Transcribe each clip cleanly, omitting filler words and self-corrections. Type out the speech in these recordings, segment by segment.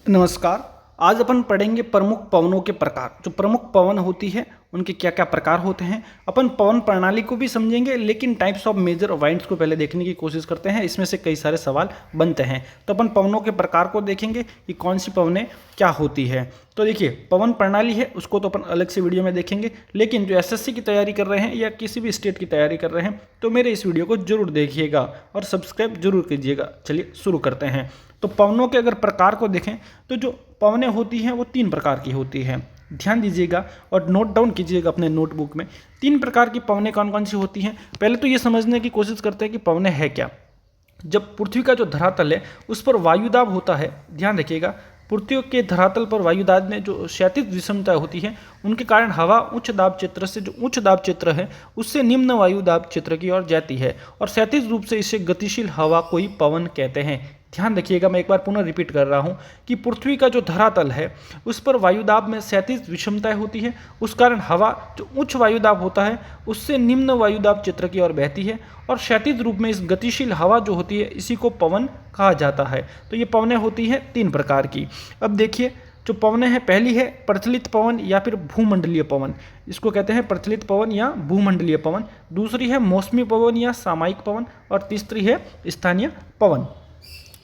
नमस्कार। आज अपन पढ़ेंगे प्रमुख पवनों के प्रकार। जो प्रमुख पवन होती है उनके क्या क्या प्रकार होते हैं। अपन पवन प्रणाली को भी समझेंगे, लेकिन टाइप्स ऑफ मेजर वाइंड्स को पहले देखने की कोशिश करते हैं। इसमें से कई सारे सवाल बनते हैं, तो अपन पवनों के प्रकार को देखेंगे कि कौन सी पवनें क्या होती है। तो देखिए, पवन प्रणाली है उसको तो अपन अलग से वीडियो में देखेंगे, लेकिन जो एसएससी की तैयारी कर रहे हैं या किसी भी स्टेट की तैयारी कर रहे हैं तो मेरे इस वीडियो को जरूर देखिएगा और सब्सक्राइब जरूर कीजिएगा। चलिए शुरू करते हैं। तो पवनों के अगर प्रकार को देखें तो जो पवनें होती हैं वो 3 प्रकार की होती हैं। ध्यान दीजिएगा और नोट डाउन कीजिएगा अपने नोटबुक में। 3 प्रकार की पवनें कौन कौन सी होती हैं। पहले तो ये समझने की कोशिश करते हैं कि पवनें है क्या। जब पृथ्वी का जो धरातल है उस पर वायुदाब होता है, ध्यान रखिएगा, पृथ्वी के धरातल पर वायुदाब में जो क्षैतिज विषमता होती है उनके कारण हवा उच्च दाब क्षेत्र से जो उच्च दाब क्षेत्र है उससे निम्न वायुदाब क्षेत्र की ओर जाती है, और क्षैतिज रूप से इसे गतिशील हवा को ही पवन कहते हैं। ध्यान रखिएगा, मैं एक बार पुनः रिपीट कर रहा हूँ कि पृथ्वी का जो धरातल है उस पर वायुदाब में क्षैतिज विषमताएं होती है, उस कारण हवा जो उच्च वायुदाब होता है उससे निम्न वायुदाब क्षेत्र की ओर बहती है, और क्षैतिज रूप में इस गतिशील हवा जो होती है इसी को पवन कहा जाता है। तो ये पवनें होती हैं 3 प्रकार की। अब देखिए, जो पवनें हैं, पहली है प्रचलित पवन या फिर भूमंडलीय पवन, इसको कहते हैं प्रचलित पवन या भूमंडलीय पवन। दूसरी है मौसमी पवन या सामयिक पवन, और तीसरी है स्थानीय पवन।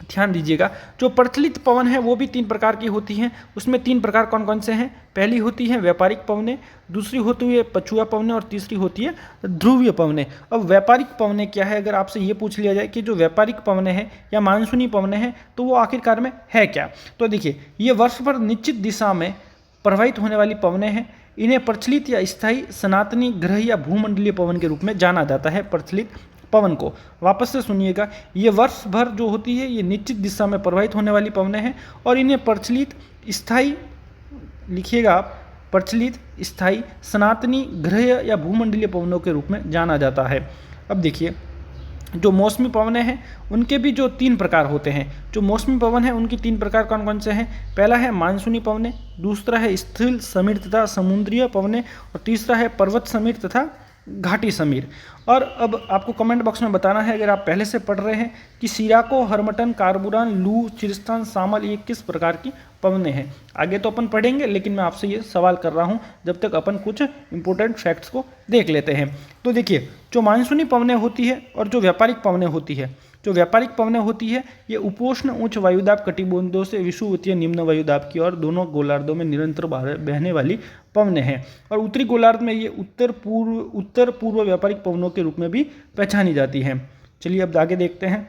ध्यान दीजिएगा, जो प्रचलित पवन है वो भी 3 प्रकार की होती हैं। उसमें 3 प्रकार कौन कौन से हैं। पहली होती है व्यापारिक पवनें, दूसरी होती है पछुआ पवनें, और तीसरी होती है ध्रुवीय पवनें। अब व्यापारिक पवनें क्या है, अगर आपसे ये पूछ लिया जाए कि जो व्यापारिक पवनें हैं या मानसूनी पवनें हैं तो वो आखिरकार में है क्या। तो देखिए, ये वर्ष भर निश्चित दिशा में प्रवाहित होने वाली पवनें हैं। इन्हें प्रचलित या स्थायी सनातनी ग्रह या भूमंडलीय पवन के रूप में जाना जाता है। प्रचलित पवन को वापस से सुनिएगा, ये वर्ष भर जो होती है ये निश्चित दिशा में प्रवाहित होने वाली पवनें हैं, और इन्हें प्रचलित स्थायी, लिखिएगा आप, प्रचलित स्थायी सनातनी ग्रह या भूमंडलीय पवनों के रूप में जाना जाता है। अब देखिए, जो मौसमी पवनें हैं उनके भी जो 3 प्रकार होते हैं। जो मौसमी पवन है उनकी 3 प्रकार कौन कौन से हैं। पहला है मानसूनी पवनें, दूसरा है स्थिर समीर तथा समुद्रीय पवनें, और तीसरा है पर्वत समीर तथा घाटी समीर। और अब आपको कमेंट बॉक्स में बताना है, अगर आप पहले से पढ़ रहे हैं, कि सिराको, हरमटन, कारबुरान, लू, चिरस्तान, सामल ये किस प्रकार की पवनें हैं। आगे तो अपन पढ़ेंगे, लेकिन मैं आपसे ये सवाल कर रहा हूँ जब तक अपन कुछ इंपॉर्टेंट फैक्ट्स को देख लेते हैं। तो देखिए, जो मानसूनी पवनें होती है और जो व्यापारिक पवनें होती है, जो व्यापारिक पवनें होती है ये उपोष्ण उच्च वायुदाब कटिबंधों से विषुवतीय निम्न वायुदाब की और दोनों गोलार्धों में निरंतर बहने वाली पवनें हैं, और उत्तरी गोलार्ध में ये उत्तर पूर्व व्यापारिक पवनों के रूप में भी पहचानी जाती हैं। चलिए अब आगे देखते हैं।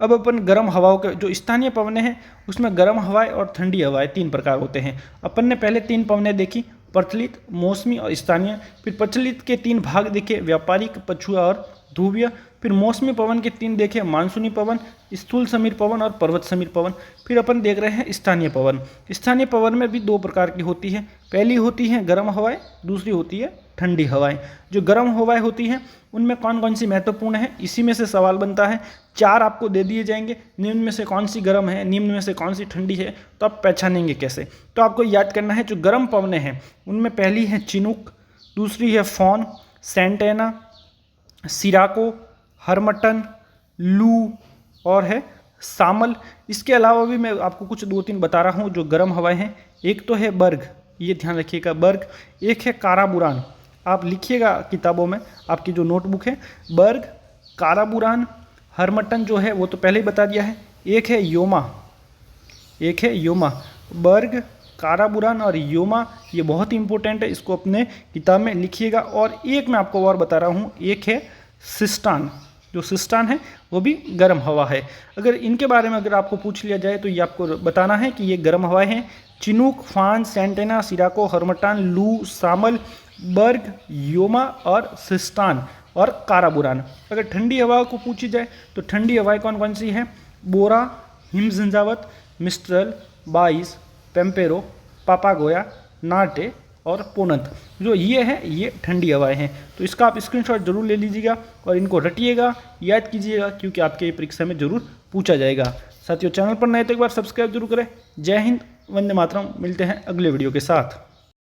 अब अपन गर्म हवाओं के जो स्थानीय पवनें हैं उसमें गर्म हवाएं और ठंडी हवाएं 3 प्रकार होते हैं। अपन ने पहले 3 पवनें देखी, प्रचलित, मौसमी और स्थानीय। फिर प्रचलित के 3 भाग देखे, व्यापारिक, पछुआ और ध्रुवीय। फिर मौसमी पवन के 3 देखे, मानसूनी पवन, स्थूल समीर पवन और पर्वत समीर पवन। फिर अपन देख रहे हैं स्थानीय पवन। स्थानीय पवन में भी 2 प्रकार की होती है। पहली होती है गर्म हवाएं, दूसरी होती है ठंडी हवाएं। जो गर्म हवाएं होती हैं उनमें कौन कौन सी महत्वपूर्ण है, इसी में से सवाल बनता है। 4 आपको दे दिए जाएंगे, निम्न में से कौन सी गर्म है, निम्न में से कौन सी ठंडी है, तो आप पहचानेंगे कैसे। तो आपको याद करना है, जो गर्म पवनें हैं उनमें पहली है चिनूक, दूसरी है फॉन, सेंटेना, सिराको, हरमटन, लू और है सामल। इसके अलावा भी मैं आपको कुछ 2-3 बता रहा हूँ जो गर्म हवाएं हैं। एक तो है बर्ग, ये ध्यान रखिएगा, बर्ग। एक है काराबुरान, आप लिखिएगा किताबों में, आपकी जो नोटबुक है, बर्ग, काराबुरान, हरमटन जो है वो तो पहले ही बता दिया है। एक है योमा, बर्ग, काराबुरान और योमा, ये बहुत इंपॉर्टेंट है, इसको अपने किताब में लिखिएगा। और एक मैं आपको और बता रहा हूँ, एक है सिस्टान। जो सिस्टान है वो भी गर्म हवा है। अगर इनके बारे में अगर आपको पूछ लिया जाए तो ये आपको बताना है कि ये गर्म हवाएं हैं। चिनूक, फान, सेंटेना, सिराको, हरमटान, लू, सामल, बर्ग, योमा और सिस्टान और काराबुरान। अगर ठंडी हवा को पूछी जाए तो ठंडी हवाएं कौन कौन सी हैं। बोरा, हिमझंझावत, मिस्ट्रल, बाइस, पेम्पेरो, पापागोया, नाटे और पोनंत। जो ये है ये ठंडी हवाएं हैं। तो इसका आप स्क्रीनशॉट जरूर ले लीजिएगा और इनको रटिएगा, याद कीजिएगा, क्योंकि आपके परीक्षा में जरूर पूछा जाएगा। साथियों, चैनल पर नए तो एक बार सब्सक्राइब जरूर करें। जय हिंद, वंदे मातरम। मिलते हैं अगले वीडियो के साथ।